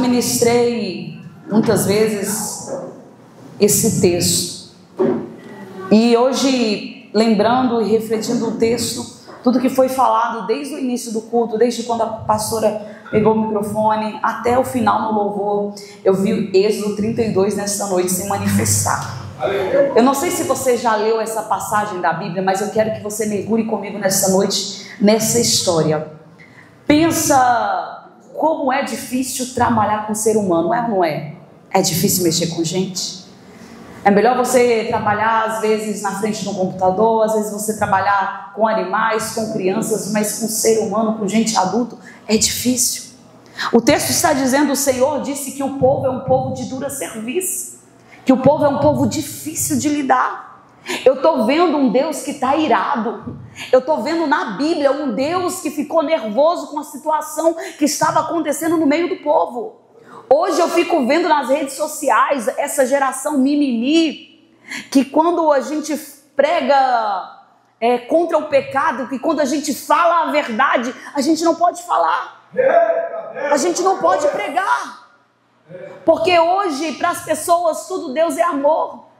Ministrei muitas vezes esse texto, e hoje, lembrando e refletindo o texto, tudo que foi falado desde o início do culto, desde quando a pastora pegou o microfone até o final no louvor, eu vi Êxodo 32 nessa noite se manifestar. Eu não sei se você já leu essa passagem da Bíblia, mas eu quero que você mergulhe comigo nessa noite, nessa história. Pensa como é difícil trabalhar com o ser humano, é ou não é? É difícil mexer com gente. É melhor você trabalhar às vezes na frente de um computador, às vezes você trabalhar com animais, com crianças, mas com ser humano, com gente adulto, é difícil. O texto está dizendo, o Senhor disse que o povo é um povo de dura serviço, que o povo é um povo difícil de lidar. Eu estou vendo um Deus que está irado. Eu estou vendo na Bíblia um Deus que ficou nervoso com a situação que estava acontecendo no meio do povo. Hoje eu fico vendo nas redes sociais essa geração mimimi, que quando a gente prega contra o pecado, que quando a gente fala a verdade, a gente não pode falar. A gente não pode pregar. Porque hoje, para as pessoas, tudo Deus é amor.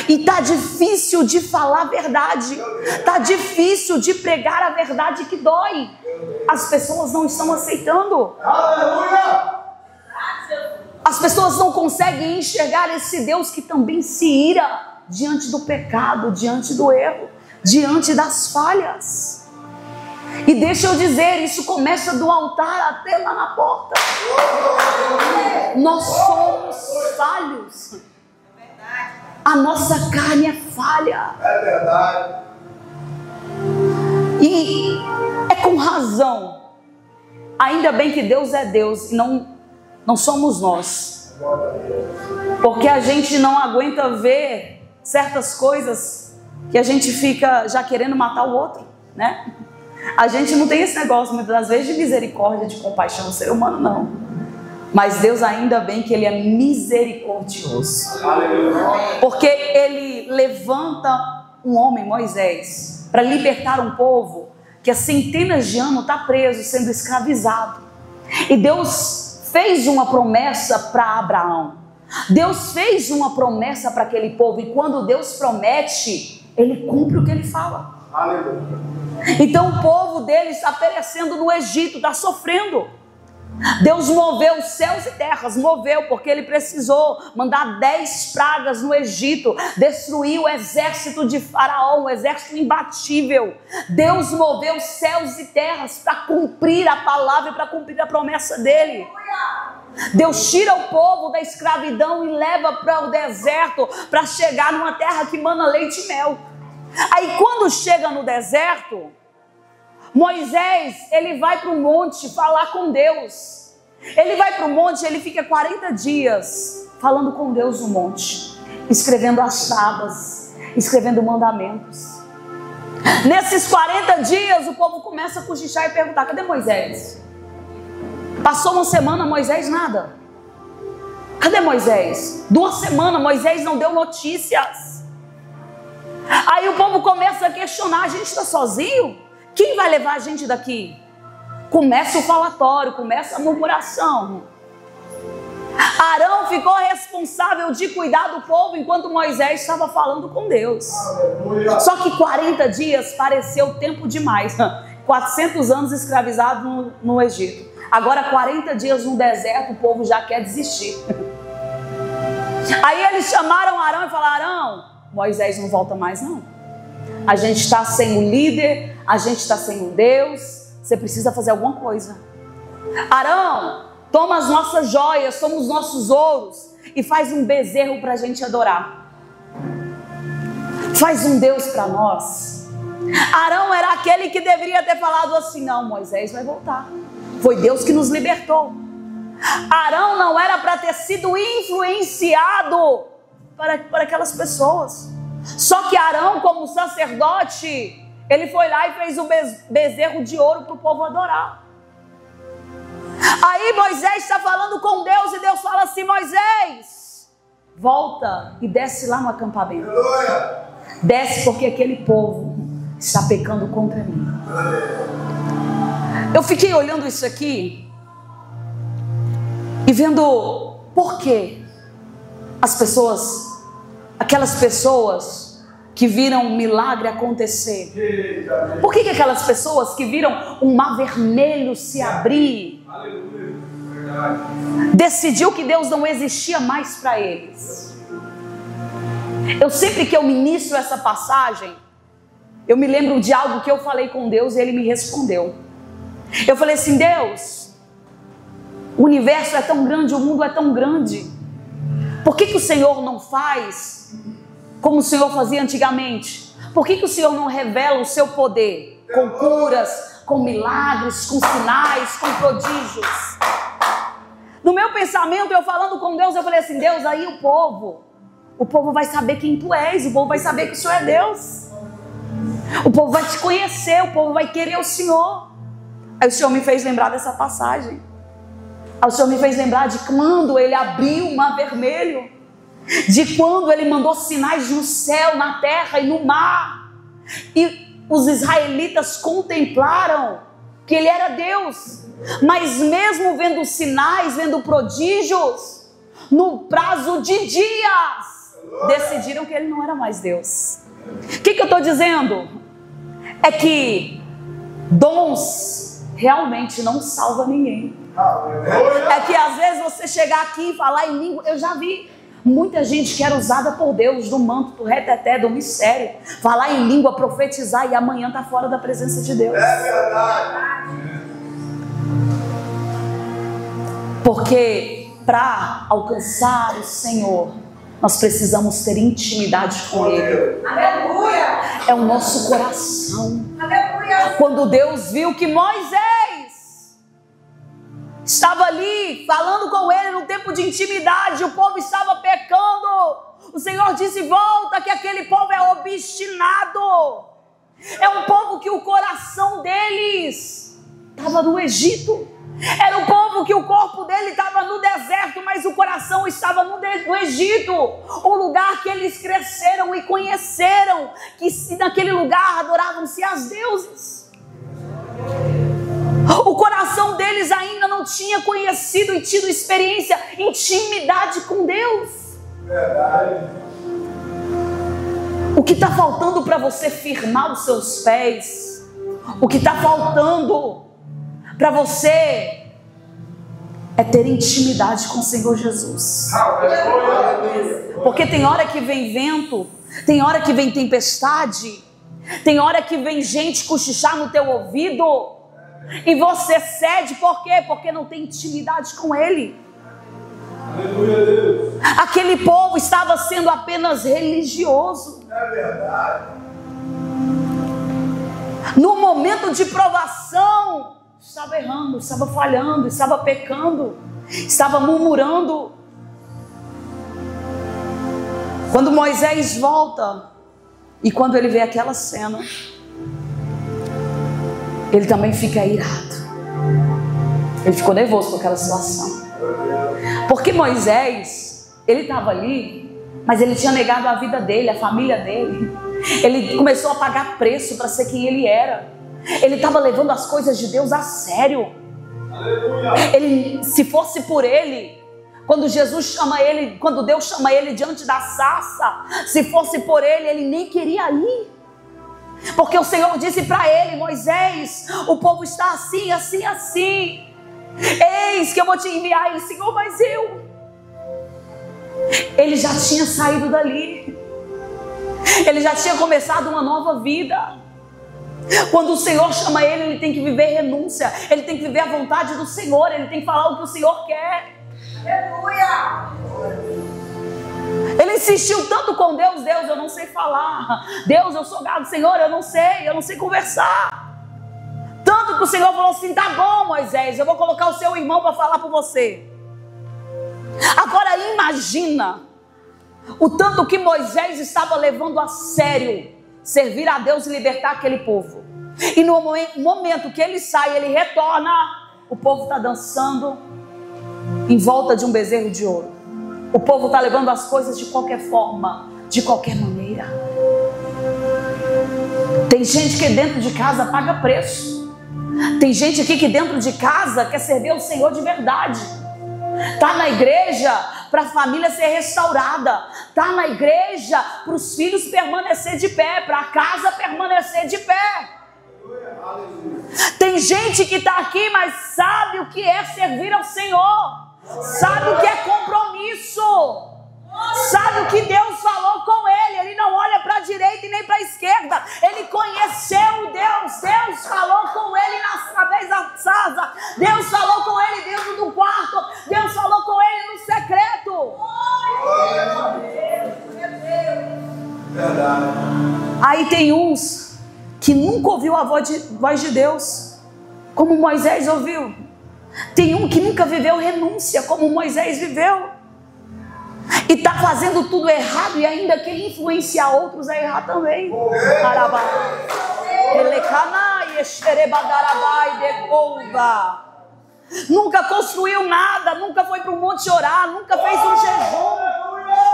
E tá difícil de falar a verdade, tá difícil de pregar a verdade que dói. As pessoas não estão aceitando. Aleluia! As pessoas não conseguem enxergar esse Deus que também se ira diante do pecado, diante do erro, diante das falhas. E deixa eu dizer, isso começa do altar até lá na porta. Nós somos falhos. A nossa carne é falha. É verdade. E é com razão. Ainda bem que Deus é Deus e não somos nós. Porque a gente não aguenta ver certas coisas que a gente fica já querendo matar o outro, né? A gente não tem esse negócio muitas das vezes de misericórdia, de compaixão do ser humano, não. Mas Deus ainda bem que Ele é misericordioso. Porque Ele levanta um homem, Moisés, para libertar um povo que há centenas de anos está preso, sendo escravizado. E Deus fez uma promessa para Abraão. Deus fez uma promessa para aquele povo. E quando Deus promete, Ele cumpre o que Ele fala. Então o povo dele está perecendo no Egito, está sofrendo. Deus moveu os céus e terras, moveu porque Ele precisou mandar 10 pragas no Egito, destruir o exército de Faraó, um exército imbatível. Deus moveu os céus e terras para cumprir a palavra e para cumprir a promessa dele. Deus tira o povo da escravidão e leva para o deserto, para chegar numa terra que mana leite e mel. Aí quando chega no deserto, Moisés, ele vai para o monte falar com Deus. Ele vai para o monte, ele fica 40 dias falando com Deus no monte, escrevendo as tábuas, escrevendo mandamentos. Nesses 40 dias, o povo começa a cochichar e perguntar: cadê Moisés? Passou uma semana, Moisés nada. Cadê Moisés? 2 semanas, Moisés não deu notícias. Aí o povo começa a questionar: a gente está sozinho? Quem vai levar a gente daqui? Começa o falatório, começa a murmuração. Arão ficou responsável de cuidar do povo enquanto Moisés estava falando com Deus. Só que 40 dias pareceu tempo demais. 400 anos escravizado no Egito. Agora 40 dias no deserto, o povo já quer desistir. Aí eles chamaram Arão e falaram: Arão, Moisés não volta mais não. A gente está sem o líder, a gente está sem o Deus, você precisa fazer alguma coisa. Arão, toma as nossas joias, toma os nossos ouros e faz um bezerro para a gente adorar. Faz um Deus para nós. Arão era aquele que deveria ter falado assim: não, Moisés vai voltar. Foi Deus que nos libertou. Arão não era para ter sido influenciado para aquelas pessoas. Só que Arão, como sacerdote, ele foi lá e fez um bezerro de ouro para o povo adorar. Aí Moisés está falando com Deus e Deus fala assim: Moisés, volta e desce lá no acampamento. Desce porque aquele povo está pecando contra mim. Eu fiquei olhando isso aqui e vendo por que aquelas pessoas que viram um milagre acontecer, por que aquelas pessoas que viram um mar vermelho se abrir, decidiu que Deus não existia mais para eles. Eu sempre que eu ministro essa passagem, eu me lembro de algo que eu falei com Deus e Ele me respondeu. Eu falei assim: Deus, o universo é tão grande, o mundo é tão grande, por que o Senhor não faz como o Senhor fazia antigamente? Por que o Senhor não revela o seu poder com curas, com milagres, com sinais, com prodígios? No meu pensamento, eu falando com Deus, eu falei assim: Deus, aí o povo vai saber quem tu és, o povo vai saber que o Senhor é Deus, o povo vai te conhecer, o povo vai querer o Senhor. Aí o Senhor me fez lembrar dessa passagem. Aí o Senhor me fez lembrar de quando Ele abriu o mar vermelho, de quando Ele mandou sinais no céu, na terra e no mar, e os israelitas contemplaram que Ele era Deus. Mas mesmo vendo sinais, vendo prodígios, no prazo de dias, decidiram que Ele não era mais Deus. O que eu estou dizendo? É que dons realmente não salvam ninguém. É que às vezes você chegar aqui e falar em língua, eu já vi muita gente que era usada por Deus, do manto, do reteté, do mistério, falar em língua, profetizar, e amanhã está fora da presença de Deus. É verdade. Porque para alcançar o Senhor, nós precisamos ter intimidade com Ele. Aleluia. É o nosso coração. Aleluia. Quando Deus viu que Moisés estava ali falando com Ele no tempo de intimidade, o povo estava pecando, o Senhor disse: volta, que aquele povo é obstinado. É um povo que o coração deles estava no Egito. Era um povo que o corpo dele estava no deserto, mas o coração estava no Egito, o lugar que eles cresceram e conheceram, que naquele lugar adoravam-se as deuses. O coração deles ainda não tinha conhecido e tido experiência, intimidade com Deus. Verdade. O que está faltando para você firmar os seus pés, o que está faltando para você é ter intimidade com o Senhor Jesus. Porque tem hora que vem vento, tem hora que vem tempestade, tem hora que vem gente cochichar no teu ouvido, e você cede. Por quê? Porque não tem intimidade com Ele. Aleluia, Deus. Aquele povo estava sendo apenas religioso. É verdade. No momento de provação, estava errando, estava falhando, estava pecando, estava murmurando. Quando Moisés volta, e quando ele vê aquela cena, ele também fica irado. Ele ficou nervoso com aquela situação. Porque Moisés, ele estava ali, mas ele tinha negado a vida dele, a família dele. Ele começou a pagar preço para ser quem ele era. Ele estava levando as coisas de Deus a sério. Ele, se fosse por ele, quando Deus chama ele diante da sarça, se fosse por ele, ele nem queria ir. Porque o Senhor disse para ele: Moisés, o povo está assim, assim, assim. Eis que eu vou te enviar. Ele: Senhor, mas ele já tinha saído dali. Ele já tinha começado uma nova vida. Quando o Senhor chama ele, ele tem que viver renúncia, ele tem que viver a vontade do Senhor, ele tem que falar o que o Senhor quer. Aleluia. Ele insistiu tanto com Deus: Deus, eu não sei falar. Deus, eu sou gado. Senhor, eu não sei conversar. Tanto que o Senhor falou assim: tá bom, Moisés, eu vou colocar o seu irmão para falar por você. Agora imagina o tanto que Moisés estava levando a sério servir a Deus e libertar aquele povo. E no momento que ele sai, ele retorna, o povo está dançando em volta de um bezerro de ouro. O povo está levando as coisas de qualquer forma, de qualquer maneira. Tem gente que dentro de casa paga preço. Tem gente aqui que dentro de casa quer servir ao Senhor de verdade. Está na igreja para a família ser restaurada. Está na igreja para os filhos permanecer de pé, para a casa permanecer de pé. Tem gente que está aqui, mas sabe o que é servir ao Senhor. Sabe o que é compromisso. Sabe o que Deus falou com ele. Ele não olha para a direita e nem para a esquerda. Ele conheceu Deus. Deus falou com ele através da casa. Deus falou com ele dentro do quarto. Deus falou com ele no secreto. Verdade. Aí tem uns que nunca ouviu a voz de Deus, como Moisés ouviu. Tem um que nunca viveu renúncia, como Moisés viveu. E está fazendo tudo errado e ainda quer influenciar outros a errar também. Nunca construiu nada, nunca foi para o monte orar, nunca fez um jejum,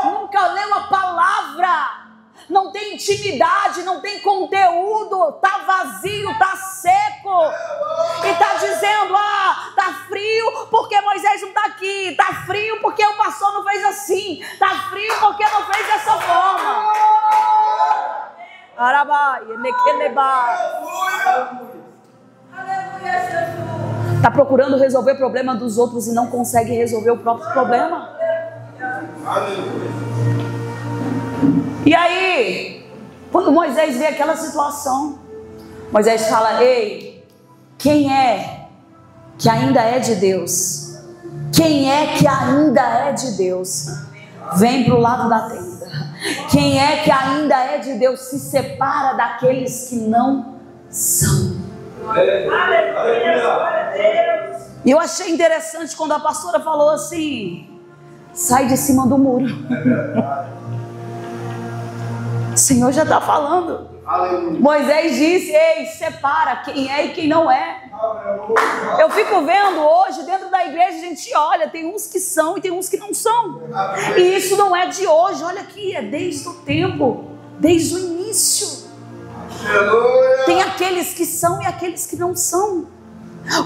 nunca leu a palavra. Não tem intimidade, não tem conteúdo, está vazio, está seco. E está dizendo, está frio porque Moisés não está aqui. Está frio porque o pastor não fez assim. Está frio porque não fez dessa forma. Está procurando resolver o problema dos outros e não consegue resolver o próprio problema. E aí, quando Moisés vê aquela situação, Moisés fala, ei, quem é que ainda é de Deus? Quem é que ainda é de Deus? Vem para o lado da tenda. Quem é que ainda é de Deus? Se separa daqueles que não são. E eu achei interessante quando a pastora falou assim, sai de cima do muro. O Senhor já está falando. Aleluia. Moisés disse, ei, separa quem é e quem não é. Aleluia. Eu fico vendo hoje, dentro da igreja, a gente olha, tem uns que são e tem uns que não são. Aleluia. E isso não é de hoje, olha aqui, é desde o tempo, desde o início. Aleluia. Tem aqueles que são e aqueles que não são.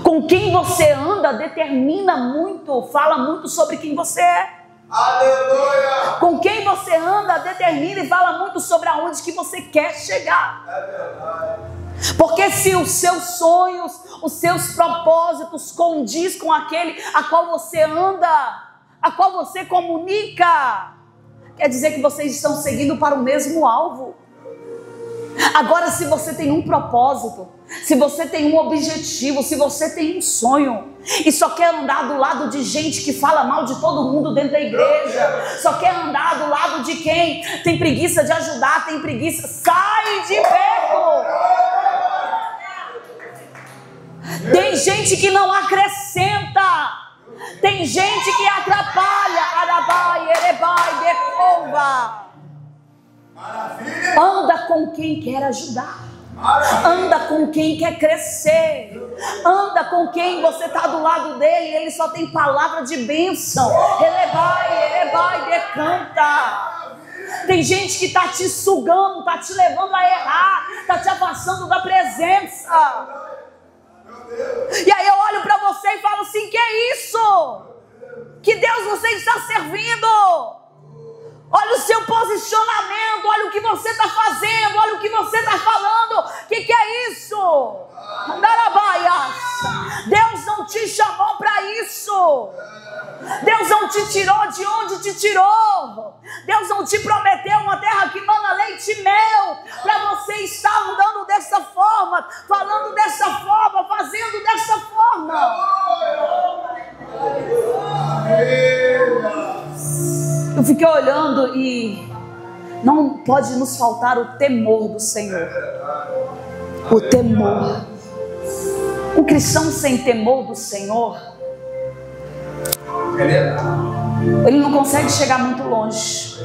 Com quem você anda determina muito, fala muito sobre quem você é. Aleluia. Com quem você anda determina e fala muito sobre aonde que você quer chegar. É verdade. Porque se os seus sonhos, os seus propósitos condiz com aquele a qual você anda, a qual você comunica, quer dizer que vocês estão seguindo para o mesmo alvo. Agora, se você tem um propósito, se você tem um objetivo, se você tem um sonho e só quer andar do lado de gente que fala mal de todo mundo dentro da igreja, só quer andar do lado de quem tem preguiça de ajudar, tem preguiça, sai de perto. Tem gente que não acrescenta, tem gente que atrapalha. Arabai, erebai, decova. Anda com quem quer ajudar. Anda com quem quer crescer. Anda com quem você está do lado dele e ele só tem palavra de bênção. Elebai, decanta. Tem gente que está te sugando, está te levando a errar, está te afastando da presença. E aí eu olho para você e falo assim, que é isso? Que Deus você está servindo? Olha o seu posicionamento, olha o que você está fazendo, olha o que você está falando. O que é isso? Deus não te chamou para isso. Deus não te tirou de onde te tirou. Deus não te prometeu uma terra que mana leite e mel para você estar andando dessa forma, falando dessa forma, fazendo dessa forma. Eu fiquei olhando e não pode nos faltar o temor do Senhor. O temor. Um cristão sem temor do Senhor, ele não consegue chegar muito longe.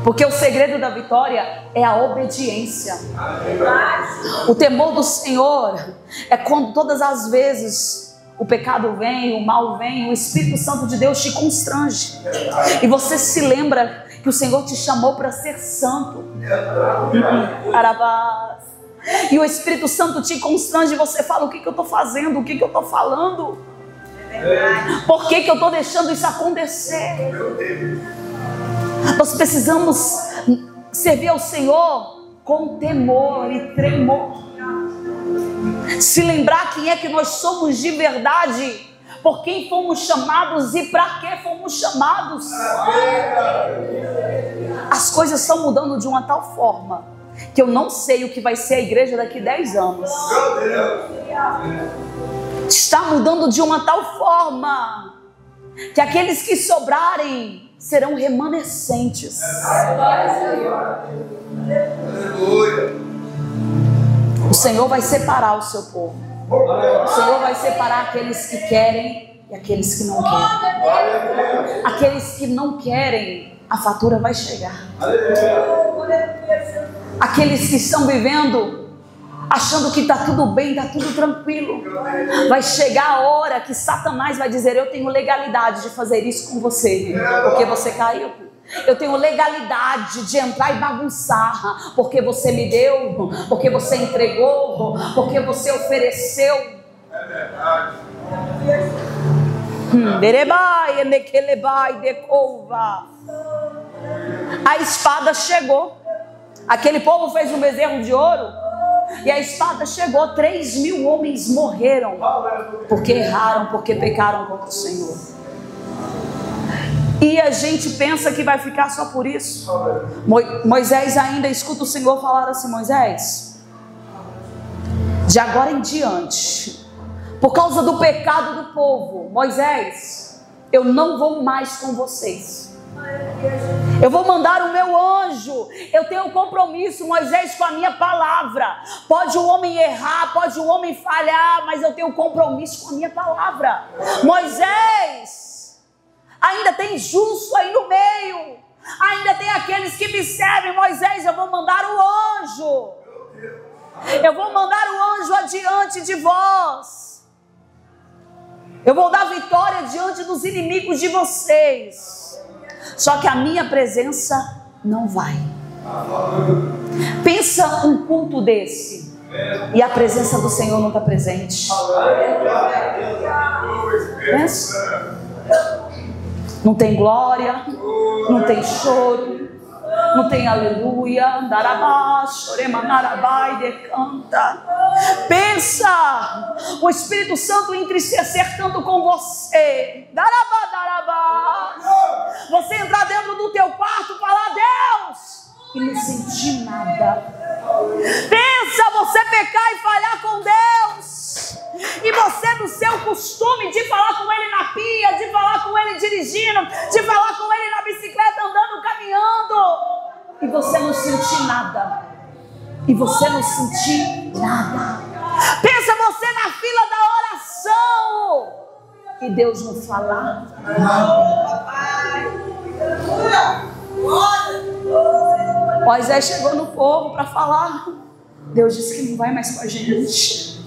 Porque o segredo da vitória é a obediência. O temor do Senhor é quando todas as vezes o pecado vem, o mal vem, o Espírito Santo de Deus te constrange. E você se lembra que o Senhor te chamou para ser santo. E o Espírito Santo te constrange e você fala, o que eu estou fazendo? O que eu estou falando? Por que que eu estou deixando isso acontecer? Nós precisamos servir ao Senhor com temor e tremor. Se lembrar quem é que nós somos de verdade, por quem fomos chamados e para que fomos chamados. As coisas estão mudando de uma tal forma que eu não sei o que vai ser a igreja daqui 10 anos. Está mudando de uma tal forma que aqueles que sobrarem serão remanescentes. O Senhor vai separar o seu povo. O Senhor vai separar aqueles que querem e aqueles que não querem. Aqueles que não querem, a fatura vai chegar. Aqueles que estão vivendo achando que está tudo bem, está tudo tranquilo, vai chegar a hora que Satanás vai dizer: eu tenho legalidade de fazer isso com você, porque você caiu. Eu tenho legalidade de entrar e bagunçar, porque você me deu, porque você entregou, porque você ofereceu. É verdade. A espada chegou. Aquele povo fez um bezerro de ouro e a espada chegou. 3.000 homens morreram porque erraram, porque pecaram contra o Senhor. E a gente pensa que vai ficar só por isso. Moisés ainda escuta o Senhor falar assim: Moisés, de agora em diante, por causa do pecado do povo, Moisés, eu não vou mais com vocês. Eu vou mandar o meu anjo. Eu tenho um compromisso, Moisés, com a minha palavra. Pode o homem errar, pode o homem falhar, mas eu tenho um compromisso com a minha palavra. Moisés, ainda tem justo aí no meio, ainda tem aqueles que me servem. Moisés, eu vou mandar o anjo. Eu vou mandar o anjo adiante de vós. Eu vou dar vitória diante dos inimigos de vocês. Só que a minha presença não vai. Pensa um culto desse e a presença do Senhor não está presente. Pensa. Não tem glória, não tem choro, não tem aleluia. Decanta. Pensa o Espírito Santo entristecer tanto com você. Você entrar dentro do teu quarto e falar: Deus, e não sentir nada. Pensa você pecar e falhar com Deus, e você no seu costume de falar com Ele na pia, de falar com Ele dirigindo, de falar com Ele na bicicleta, andando, caminhando, e você não sentir nada. E você não sentir nada. Pensa você na fila da oração e Deus não falar nada. Moisés chegou no povo para falar. Deus disse que não vai mais com a gente.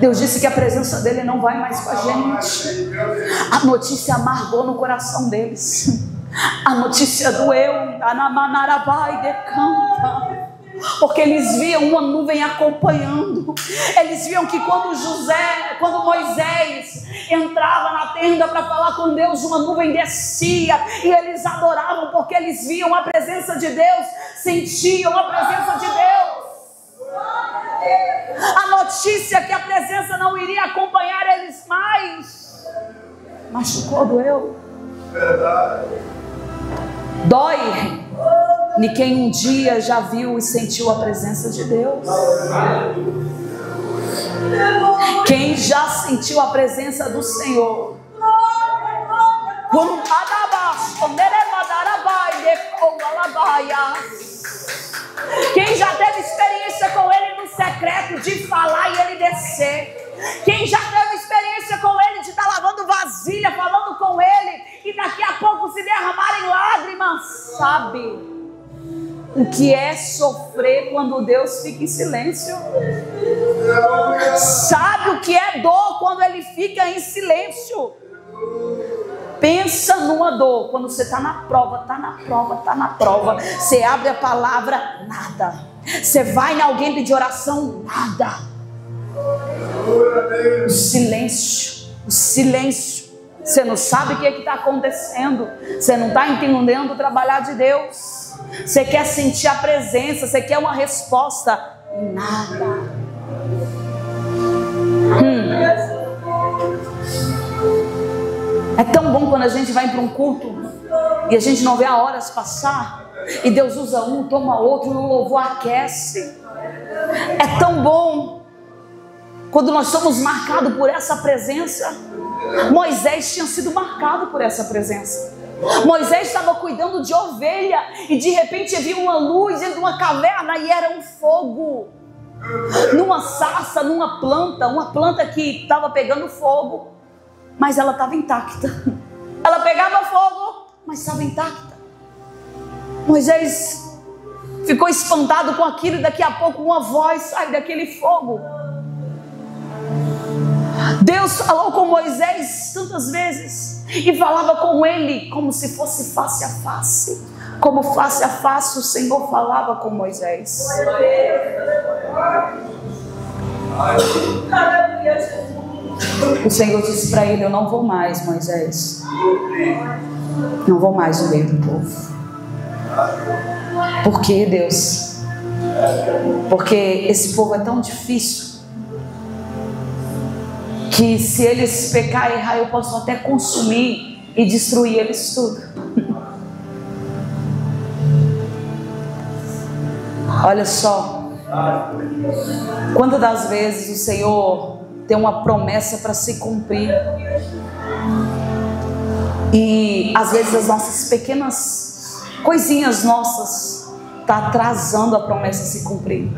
Deus disse que a presença dele não vai mais com a gente. A notícia amargou no coração deles. A notícia doeu. Porque eles viam uma nuvem acompanhando. Eles viam que quando Moisés entrava na tenda para falar com Deus, uma nuvem descia e eles adoravam, porque eles viam a presença de Deus, sentiam a presença de Deus. A notícia que a presença não iria acompanhar eles mais machucou, doeu. Dói de quem um dia já viu e sentiu a presença de Deus. Quem já sentiu a presença do Senhor. Quem já teve experiência com Ele no secreto, de falar e Ele descer. Quem já teve experiência com Ele de estar lavando vasilha, falando com Ele, e daqui a pouco se derramarem lágrimas, sabe o que é sofrer quando Deus fica em silêncio? Sabe o que é dor quando Ele fica em silêncio? Pensa numa dor quando você está na prova, você abre a palavra, nada. Você vai em alguém pedir oração, nada. O silêncio. o silêncio. Você não sabe o que está acontecendo. Você não está entendendo o trabalhar de Deus. Você quer sentir a presença. Você quer uma resposta. Nada. É tão bom quando a gente vai para um culto e a gente não vê a horas passar. E Deus usa um, toma outro, e o louvor aquece. É tão bom quando nós somos marcados por essa presença. Moisés tinha sido marcado por essa presença. Moisés estava cuidando de ovelha e de repente viu uma luz dentro de uma caverna e era um fogo. Numa sarça, numa planta que estava pegando fogo, mas ela estava intacta. Ela pegava fogo, mas estava intacta. Moisés ficou espantado com aquilo e daqui a pouco uma voz sai daquele fogo. Deus falou com Moisés tantas vezes e falava com ele como se fosse face a face. Como face a face o Senhor falava com Moisés. O Senhor disse para ele: eu não vou mais, Moisés. Não vou mais no meio do povo. Por que, Deus? Porque esse povo é tão difícil que se eles pecar e errar, eu posso até consumir e destruir eles tudo. Olha só, quantas das vezes o Senhor tem uma promessa para se cumprir e às vezes as nossas pequenas coisinhas nossas tá atrasando a promessa se cumprir.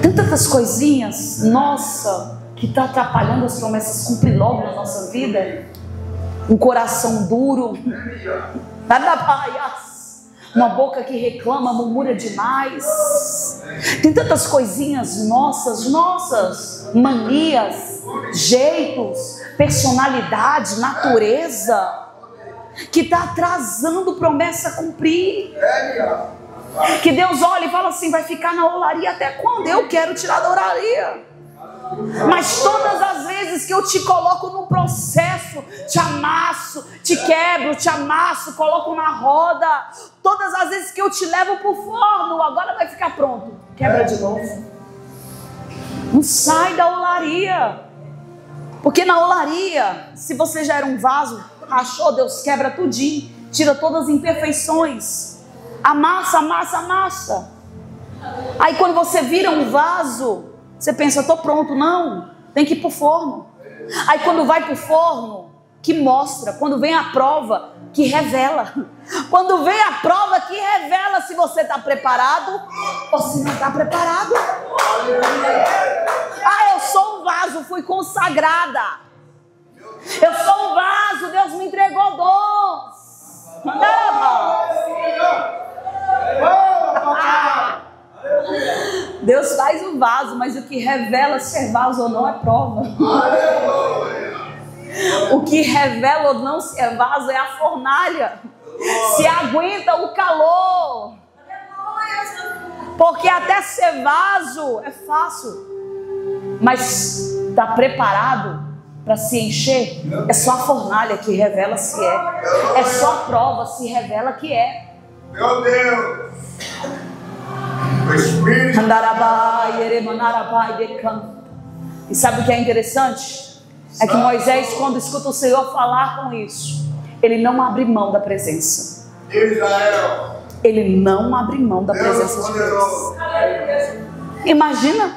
Tantas coisinhas, nossa, que está atrapalhando as promessas cumprir logo na nossa vida. Um coração duro, uma boca que reclama, murmura demais. Tem tantas coisinhas nossas, manias, jeitos, personalidade, natureza, que está atrasando promessa a cumprir. Que Deus olha e fala assim: vai ficar na olaria até quando? Eu quero tirar da olaria. Mas todas as vezes que eu te coloco no processo, te amasso, te quebro, te amasso, coloco na roda. Todas as vezes que eu te levo para o forno, agora vai ficar pronto, quebra de novo. Não sai da olaria. Porque na olaria, se você já era um vaso, rachou, Deus quebra tudinho, tira todas as imperfeições, amassa, amassa, amassa. Aí quando você vira um vaso, você pensa: estou pronto. Não, tem que ir para o forno. Aí quando vai para o forno, que mostra. Quando vem a prova, que revela. Quando vem a prova, que revela se você está preparado ou se não está preparado. Ah, eu sou um vaso, fui consagrada. Eu sou um vaso, Deus me entregou dons. Deus faz o vaso, mas o que revela se é vaso ou não é prova. O que revela ou não se é vaso é a fornalha. Se aguenta o calor. Porque até ser vaso é fácil, mas está preparado para se encher? É só a fornalha que revela se é. É só a prova se revela que é. Meu Deus! E sabe o que é interessante? É que Moisés, quando escuta o Senhor falar com isso, ele não abre mão da presença. Israel! Ele não abre mão da presença de Deus. Imagina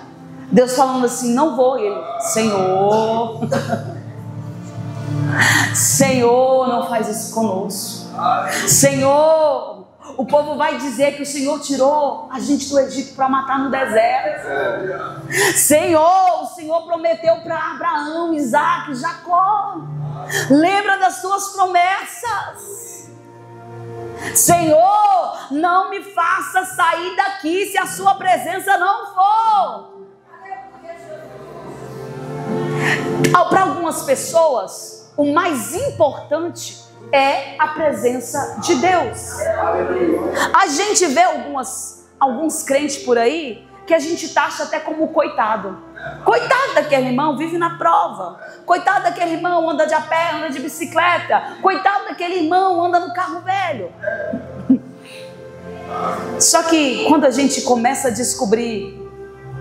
Deus falando assim: não vou. Ele: Senhor, Senhor, não faz isso conosco. Senhor, o povo vai dizer que o Senhor tirou a gente do Egito para matar no deserto. Senhor, o Senhor prometeu para Abraão, Isaac, Jacó. Lembra das tuas promessas. Senhor, não me faça sair daqui se a sua presença não for. Para algumas pessoas, o mais importante é a presença de Deus. A gente vê alguns crentes por aí que a gente taxa até como coitado. Coitado daquele irmão, vive na prova. Coitado daquele irmão, anda de a pé, anda de bicicleta. Coitado daquele irmão, anda no carro velho. Só que quando a gente começa a descobrir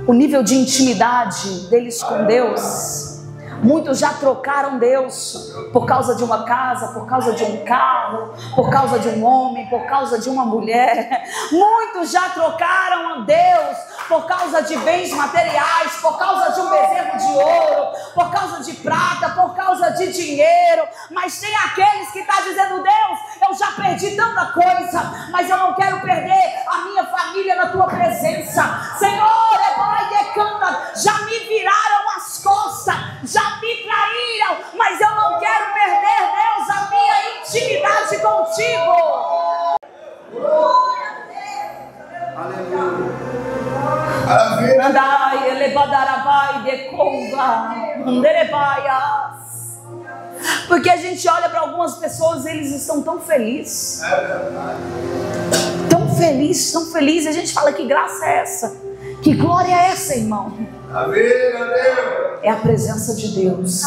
o nível de intimidade deles com Deus, muitos já trocaram Deus por causa de uma casa, por causa de um carro, por causa de um homem, por causa de uma mulher. Muitos já trocaram a Deus por causa de bens materiais, por causa de um bezerro de ouro, por causa de prata, por causa de dinheiro. Mas tem aqueles que estão dizendo: Deus, eu já perdi tanta coisa, mas eu não quero perder a minha família na tua presença. Senhor, já me viraram as costas, já me traíram, mas eu não quero perder, Deus, a minha intimidade contigo. Andai, elevadarabai, decova, anderebaias. Porque a gente olha para algumas pessoas e eles estão tão felizes. Tão felizes. A gente fala: que graça é essa? Que glória é essa, irmão? É a presença de Deus.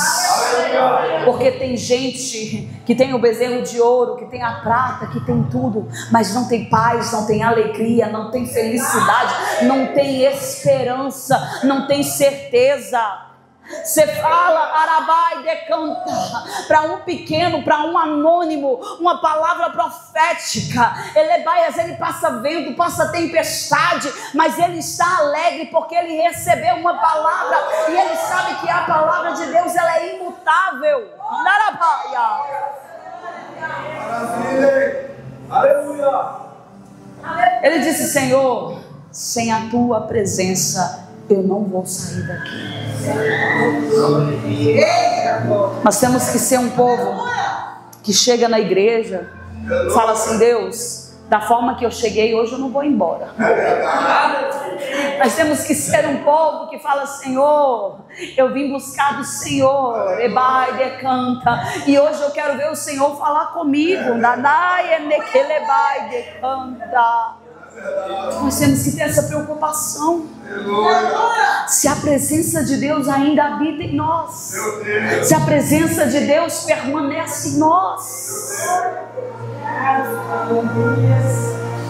Porque tem gente que tem o bezerro de ouro, que tem a prata, que tem tudo, mas não tem paz, não tem alegria, não tem felicidade, não tem esperança, não tem certeza. Você fala, arabai decanta, para um pequeno, para um anônimo, uma palavra profética. Ele passa vento, passa tempestade, mas ele está alegre porque ele recebeu uma palavra e ele sabe que a palavra de Deus, ela é imutável. Aleluia. Ele disse: Senhor, sem a tua presença eu não vou sair daqui. Nós temos que ser um povo que chega na igreja, fala assim: Deus, da forma que eu cheguei hoje eu não vou embora. Nós temos que ser um povo que fala: Senhor, eu vim buscar do Senhor, ebai decanta, e hoje eu quero ver o Senhor falar comigo. Dadai enequelebai decanta. Nós temos que ter essa preocupação. Se a presença de Deus ainda habita em nós, se a presença de Deus permanece em nós,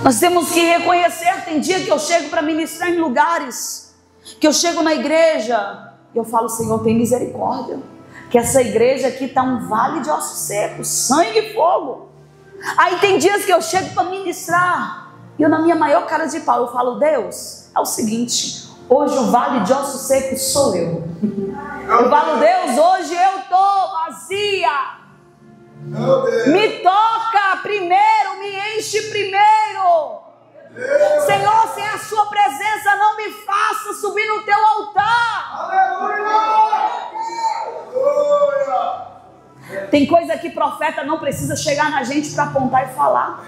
nós temos que reconhecer. Tem dia que eu chego para ministrar em lugares, que eu chego na igreja e eu falo: Senhor, tem misericórdia, que essa igreja aqui está um vale de ossos secos, sangue e fogo. Aí tem dias que eu chego para ministrar e eu, na minha maior cara de pau, eu falo: Deus, é o seguinte, hoje o vale de ossos secos sou eu. Eu falo: Deus, hoje eu estou vazia. Me toca primeiro, me enche primeiro. Senhor, sem a sua presença não me faça subir no teu altar. Tem coisa que profeta não precisa chegar na gente para apontar e falar.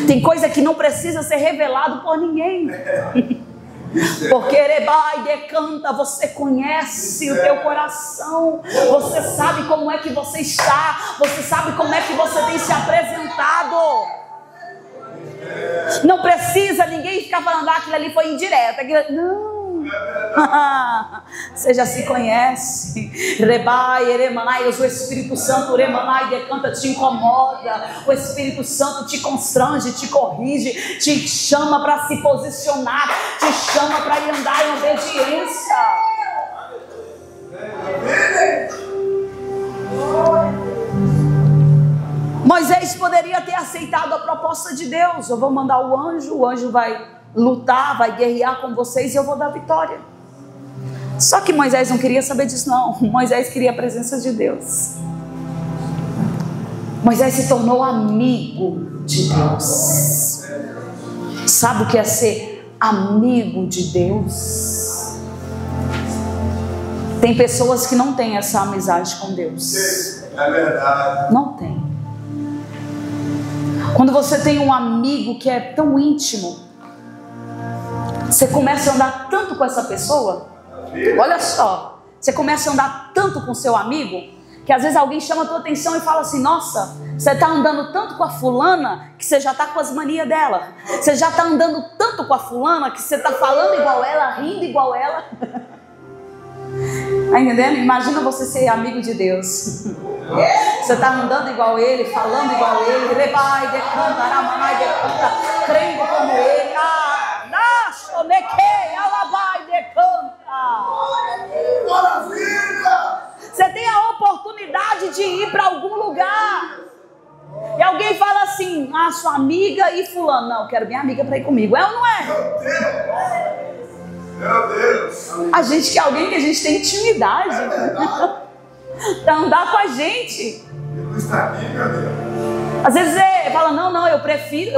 Tem coisa que não precisa ser revelado por ninguém. Porque erebai decanta, você conhece o teu coração, você sabe como é que você está, você sabe como é que você tem se apresentado. Não precisa ninguém ficar falando: aquilo ali foi indireta, não. Você já se conhece. Rebai, eremanai, o Espírito Santo, remanai, decanta, te incomoda. O Espírito Santo te constrange, te corrige, te chama para se posicionar, te chama para ir andar em obediência. Moisés poderia ter aceitado a proposta de Deus: eu vou mandar o anjo vai lutar, vai guerrear com vocês e eu vou dar vitória. Só que Moisés não queria saber disso, não. Moisés queria a presença de Deus. Moisés se tornou amigo de Deus. Sabe o que é ser amigo de Deus? Tem pessoas que não têm essa amizade com Deus. É verdade. Não tem. Quando você tem um amigo que é tão íntimo, você começa a andar tanto com essa pessoa. Olha só, você começa a andar tanto com seu amigo, que às vezes alguém chama a tua atenção e fala assim: nossa, você está andando tanto com a fulana, que você já está com as manias dela. Você já está andando tanto tanto com a fulana que você está falando igual ela, rindo igual ela. Tá entendendo? Imagina você ser amigo de Deus. Você está andando igual ele, falando igual ele, rebai, decanta, aramanai, decanta, crendo como ele. Alabai, decanta. Você tem a oportunidade de ir para algum lugar. E alguém fala assim, sua amiga e fulano. Não, eu quero minha amiga para ir comigo. É ou não é? Meu Deus. A gente quer alguém que a gente tem intimidade. Para andar com a gente. Ele está aqui, meu Deus. Às vezes você fala, não, eu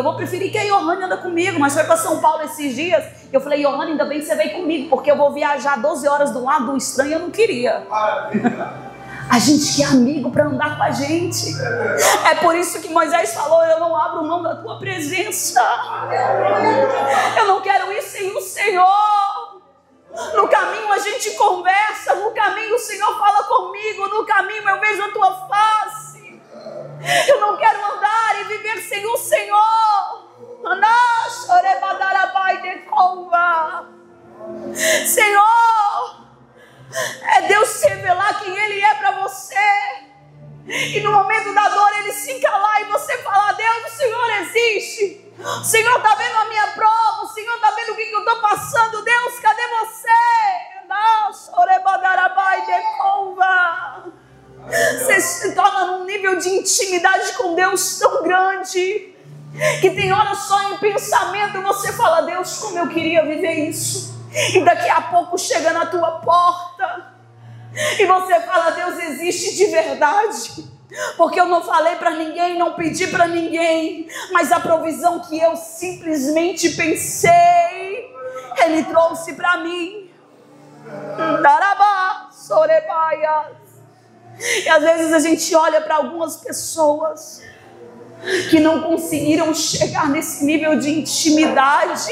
vou preferir que a Johanna anda comigo. Mas foi para São Paulo esses dias. Eu falei, Johanna, ainda bem que você veio comigo. Porque eu vou viajar 12 horas de um lado do estranho. Eu não queria. Maravilha. A gente quer amigo para andar com a gente. É por isso que Moisés falou, eu não abro mão da tua presença. Eu não quero ir sem o Senhor. No caminho a gente conversa. No caminho o Senhor fala comigo. No caminho eu vejo a tua face. Eu não quero andar e viver sem o Senhor. Senhor, é Deus se revelar quem Ele é para você. E no momento da dor Ele se calar e você falar, Deus, o Senhor existe. O Senhor está vendo a minha prova. O Senhor está vendo o que eu estou passando. Deus, cadê você? Você se torna num nível de intimidade com Deus tão grande que tem horas só em pensamento você fala, Deus, como eu queria viver isso. E daqui a pouco chega na tua porta e você fala, Deus existe de verdade. Porque eu não falei para ninguém, não pedi para ninguém, mas a provisão que eu simplesmente pensei, Ele trouxe para mim. E às vezes a gente olha para algumas pessoas que não conseguiram chegar nesse nível de intimidade,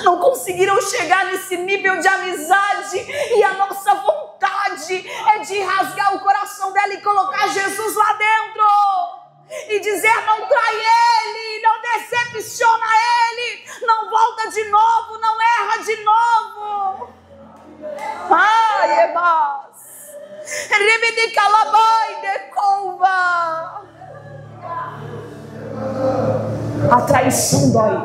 não conseguiram chegar nesse nível de amizade, e a nossa vontade é de rasgar o coração dela e colocar Jesus lá dentro e dizer, não trai Ele, não decepciona Ele, não volta de novo, não erra de novo. Ai, Ebas Rebede Calabai de Couva. A traição dói.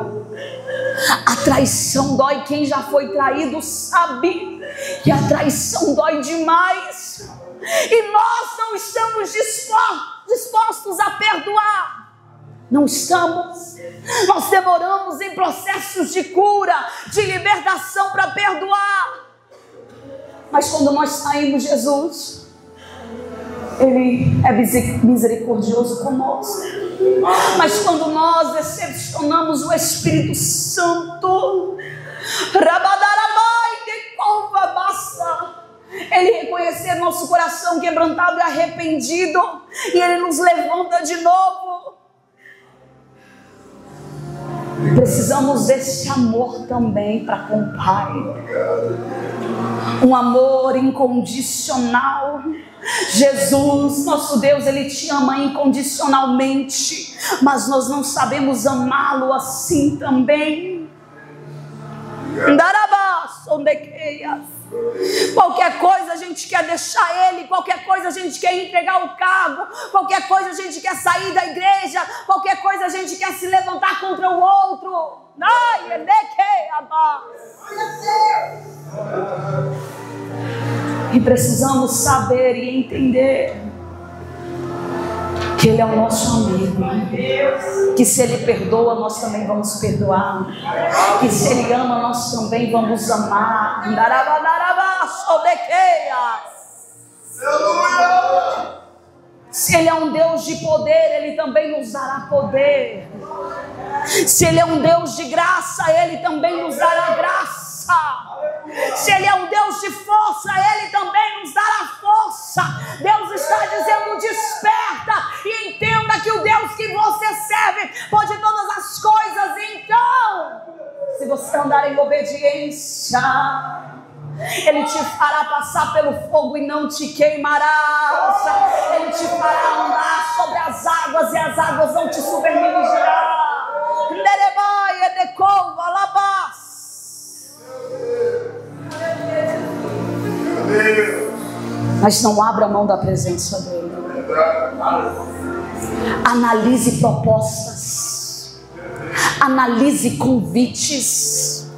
A traição dói. Quem já foi traído sabe que a traição dói demais. E nós não estamos dispostos a perdoar. Não estamos. Nós demoramos em processos de cura, de libertação para perdoar. Mas quando nós saímos, Jesus, Ele é misericordioso conosco. Mas quando nós decepcionamos o Espírito Santo, Ele reconhecer nosso coração quebrantado e arrependido, e Ele nos levanta de novo. Precisamos desse amor também para com o Pai. Um amor incondicional. Jesus, nosso Deus, Ele te ama incondicionalmente, mas nós não sabemos amá-lo assim também. Qualquer coisa a gente quer deixar Ele, qualquer coisa a gente quer entregar o cargo, qualquer coisa a gente quer sair da igreja, qualquer coisa a gente quer se levantar contra o outro. E precisamos saber e entender que Ele é o nosso amigo, que se Ele perdoa, nós também vamos perdoar, que se Ele ama, nós também vamos amar. Se Ele é um Deus de poder, Ele também nos dará poder. Se Ele é um Deus de graça, Ele também nos dará graça. Se Ele é um Deus de força, Ele também nos dará força. Deus está dizendo, desperta e entenda que o Deus que você serve pode todas as coisas. Então, se você andar em obediência, Ele te fará passar pelo fogo e não te queimarás. Ele te fará andar sobre as águas e as águas não te submergirão. Mas não abra mão da presença dele. Analise propostas. Analise convites.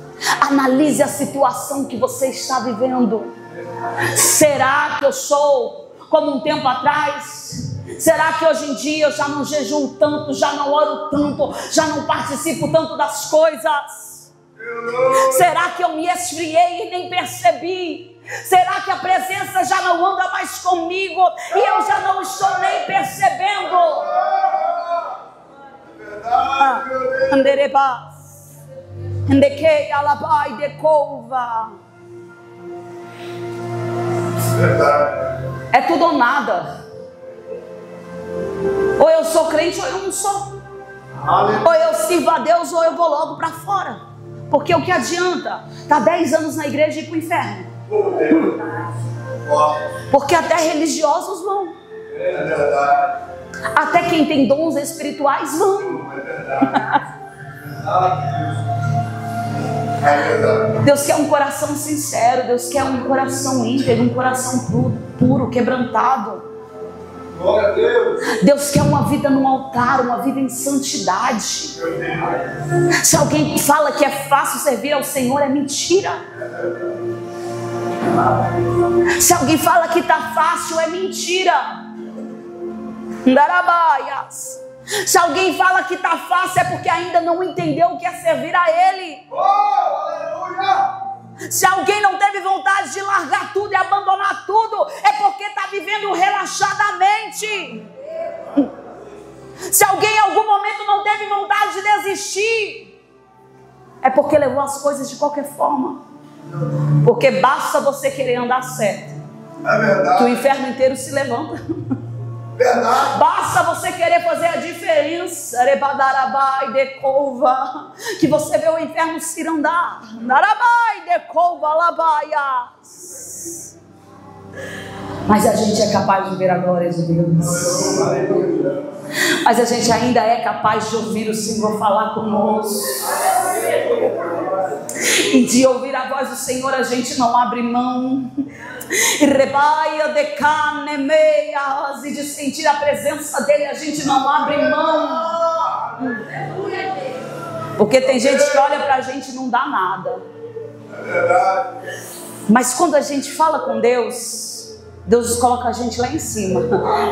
Analise a situação que você está vivendo. Será que eu sou como um tempo atrás? Será que hoje em dia eu já não jejuo tanto, já não oro tanto, já não participo tanto das coisas? Será que eu me esfriei e nem percebi? Será que a presença já não anda mais comigo e eu já não estou nem percebendo? Andereba, andekei alabai decova. É tudo ou nada. Ou eu sou crente ou eu não sou. Ou eu sirvo a Deus ou eu vou logo para fora. Porque o que adianta? Tá 10 anos na igreja e ir para o inferno. Porque até religiosos vão. Até quem tem dons espirituais vão. Deus quer um coração sincero. Deus quer um coração íntegro, um coração puro, quebrantado. Deus quer uma vida no altar, uma vida em santidade. Se alguém fala que é fácil servir ao Senhor, é mentira. Se alguém fala que está fácil, é mentira. Se alguém fala que está fácil, é porque ainda não entendeu o que é servir a Ele. Se alguém não teve vontade de largar tudo e abandonar tudo, é porque está vivendo relaxadamente. Se alguém em algum momento não teve vontade de desistir, é porque levou as coisas de qualquer forma. Porque basta você querer andar certo, que o inferno inteiro se levanta. Verdade. Basta você querer fazer a diferença, que você vê o inferno se andar. Mas a gente é capaz de ver a glória de Deus. Mas a gente ainda é capaz de ouvir o Senhor falar conosco. E de ouvir a voz do Senhor a gente não abre mão. E de sentir a presença dele a gente não abre mão. Porque tem gente que olha pra gente e não dá nada. Mas quando a gente fala com Deus, Deus coloca a gente lá em cima.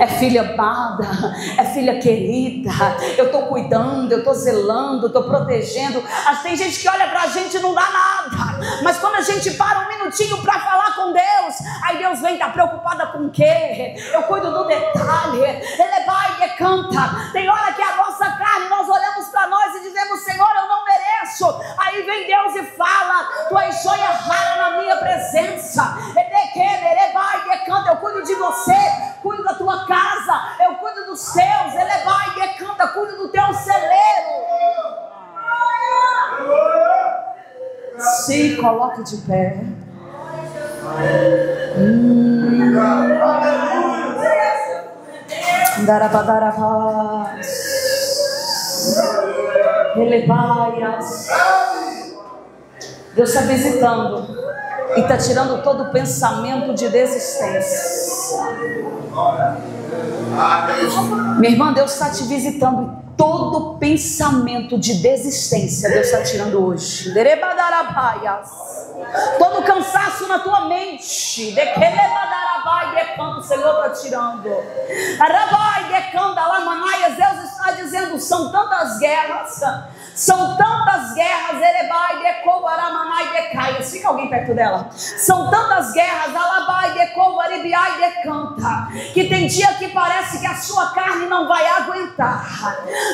É filha amada, é filha querida. Eu estou cuidando, eu estou zelando, eu estou protegendo. Tem gente que olha pra gente e não dá nada. Mas quando a gente para um minutinho para falar com Deus, aí Deus vem, tá preocupada com o quê? Eu cuido do detalhe. Ele vai e canta. Tem hora que a nossa carne, nós olhamos para nós e dizemos: Senhor, eu não mereço. Aí vem Deus e fala: tu és joia rara na minha presença. Ele vai e canta. Eu cuido de você, cuido da tua casa, eu cuido dos seus. Ele vai e canta, cuido do teu celeiro. Se coloque de pé. Ele vai. Deus está visitando e está tirando todo o pensamento de desistência. Minha irmã, Deus está te visitando e todo pensamento de desistência Deus está tirando hoje. Todo cansaço na tua mente, o Senhor está tirando. Deus está dizendo: são tantas guerras. Fica alguém perto dela. São tantas guerras, que tem dia que parece que a sua carne não vai aguentar.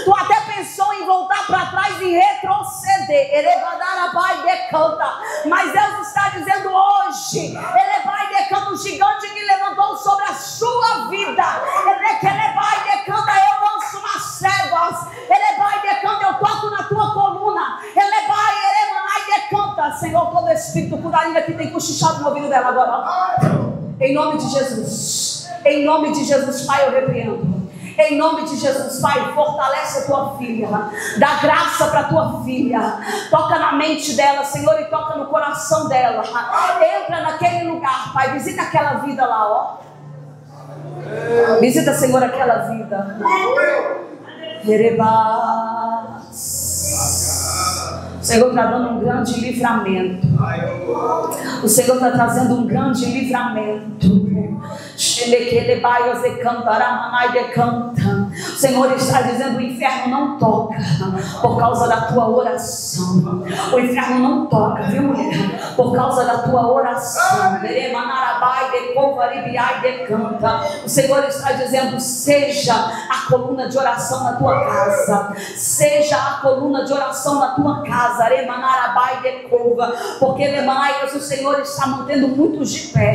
Tu até pensou em voltar para trás e retroceder. Mas Deus está dizendo hoje: o gigante que levantou sobre a sua vida, eu lanço nas células. Eu toco na tua coluna. Senhor, todo espírito cuidado que tem cochichado no ouvido dela agora. Em nome de Jesus. Em nome de Jesus, Pai, eu repreendo. Em nome de Jesus, Pai, fortalece a tua filha. Dá graça para a tua filha. Toca na mente dela, Senhor, e toca no coração dela. Entra naquele lugar, Pai. Visita aquela vida lá, ó. Visita, Senhor, aquela vida. O Senhor está dando um grande livramento. O Senhor está trazendo um grande livramento. O Senhor está dizendo: o inferno não toca por causa da tua oração. O inferno não toca, viu, mulher? Por causa da tua oração. O Senhor está dizendo: seja a coluna de oração na tua casa. Seja a coluna de oração na tua casa. Porque o Senhor está mantendo muitos de pé.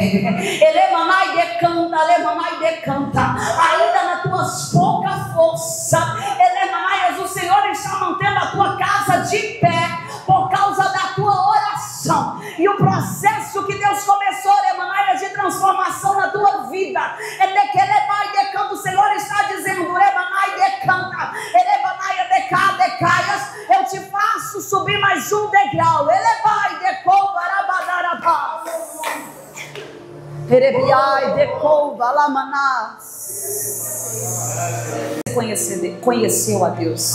Ainda nas tuas poucas forças, o Senhor está mantendo a tua casa de pé por causa da tua oração. E o processo que Deus começou, de transformação na tua vida, o Senhor está dizendo: eu te faço subir mais um degrau. Conheceu a Deus.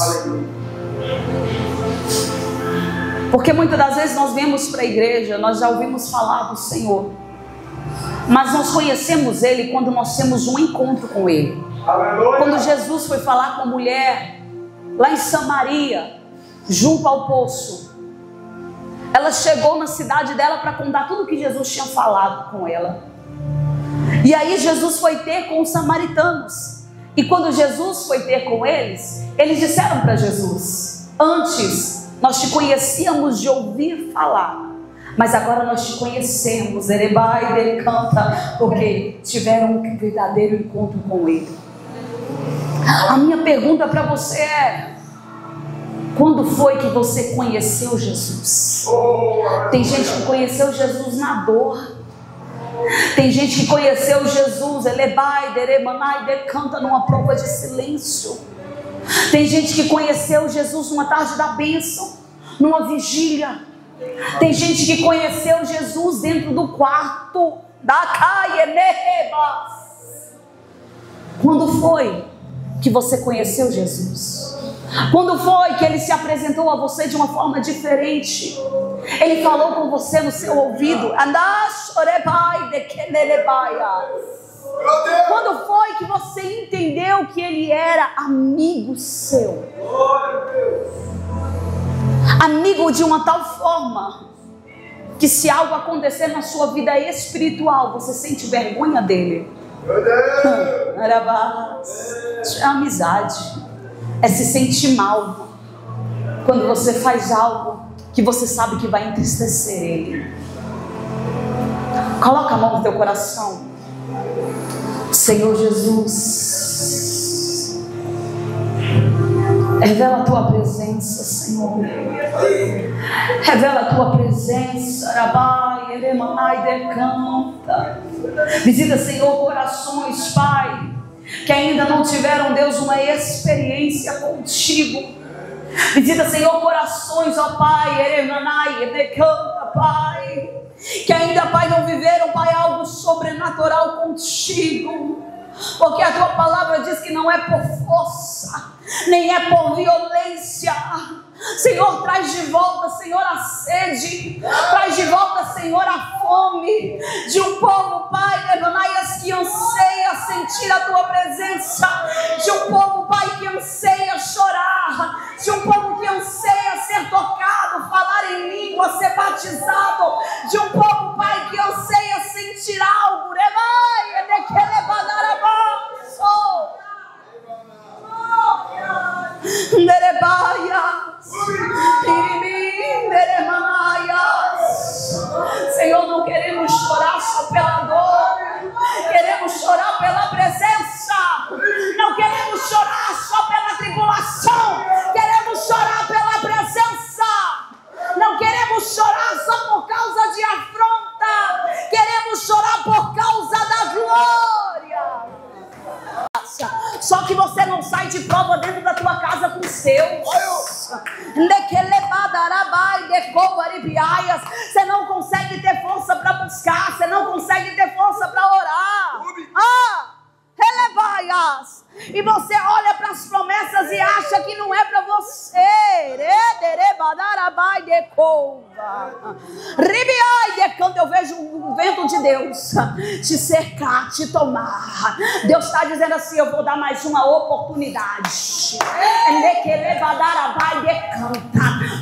Porque muitas das vezes nós viemos para a igreja, nós já ouvimos falar do Senhor, mas nós conhecemos Ele quando nós temos um encontro com Ele. Quando Jesus foi falar com a mulher lá em Samaria, junto ao poço, ela chegou na cidade dela para contar tudo que Jesus tinha falado com ela. E aí Jesus foi ter com os samaritanos. E quando Jesus foi ter com eles, eles disseram para Jesus: antes nós te conhecíamos de ouvir falar, mas agora nós te conhecemos, porque tiveram um verdadeiro encontro com Ele. A minha pergunta para você é: quando foi que você conheceu Jesus? Tem gente que conheceu Jesus na dor. Tem gente que conheceu Jesus, canta numa prova de silêncio. Tem gente que conheceu Jesus numa tarde da bênção, numa vigília. Tem gente que conheceu Jesus dentro do quarto da Caia. Quando foi que você conheceu Jesus? Quando foi que Ele se apresentou a você de uma forma diferente? Ele falou com você no seu ouvido. Quando foi que você entendeu que Ele era amigo seu? Amigo de uma tal forma que, se algo acontecer na sua vida espiritual, você sente vergonha dele. Isso é amizade. É se sentir mal quando você faz algo que você sabe que vai entristecer Ele. Coloca a mão no teu coração. Senhor Jesus, revela a tua presença, Senhor. Revela a tua presença. Visita, Senhor, corações, Pai, que ainda não tiveram, Deus, uma experiência contigo. Visita, Senhor, corações, ó Pai, Pai, que ainda, Pai, não viveram, Pai, algo sobrenatural contigo. Porque a tua palavra diz que não é por força, nem é por violência. Senhor, traz de volta, Senhor, a sede. Traz de volta, Senhor, a fome de um povo, Pai, que anseia sentir a tua presença. De um povo, Pai, que anseia chorar. De um povo que anseia ser tocado, falar em língua, ser batizado. De um povo, Pai, que anseia sentir algo. Senhor, não queremos chorar só pela dor, queremos chorar pela presença. Não queremos chorar só pela tribulação, queremos chorar pela presença. Não queremos chorar só por causa de afronta, queremos chorar por causa da glória. Só que você não sai de prova dentro da tua casa com os seus. Você não consegue ter força para buscar. Você não consegue ter força para orar. E você olha para as promessas e acha que não é para você. Quando eu vejo o vento de Deus te cercar, te tomar, Deus está dizendo assim: eu vou dar mais uma oportunidade.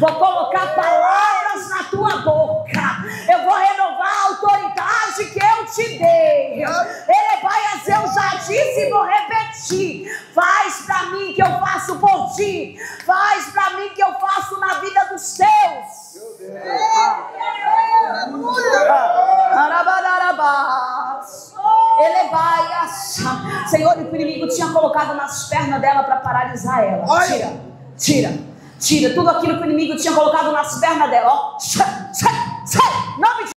Vou colocar palavras na tua boca. Eu vou renovar a autoridade que eu te dei. Eu já disse e vou repetir: faz para mim que eu faço por ti. Faz para mim que eu faço na vida dos teus. Senhor, o inimigo tinha colocado nas pernas dela para paralisar ela. Tira tudo aquilo que o inimigo tinha colocado nas pernas dela. Sai. Nome de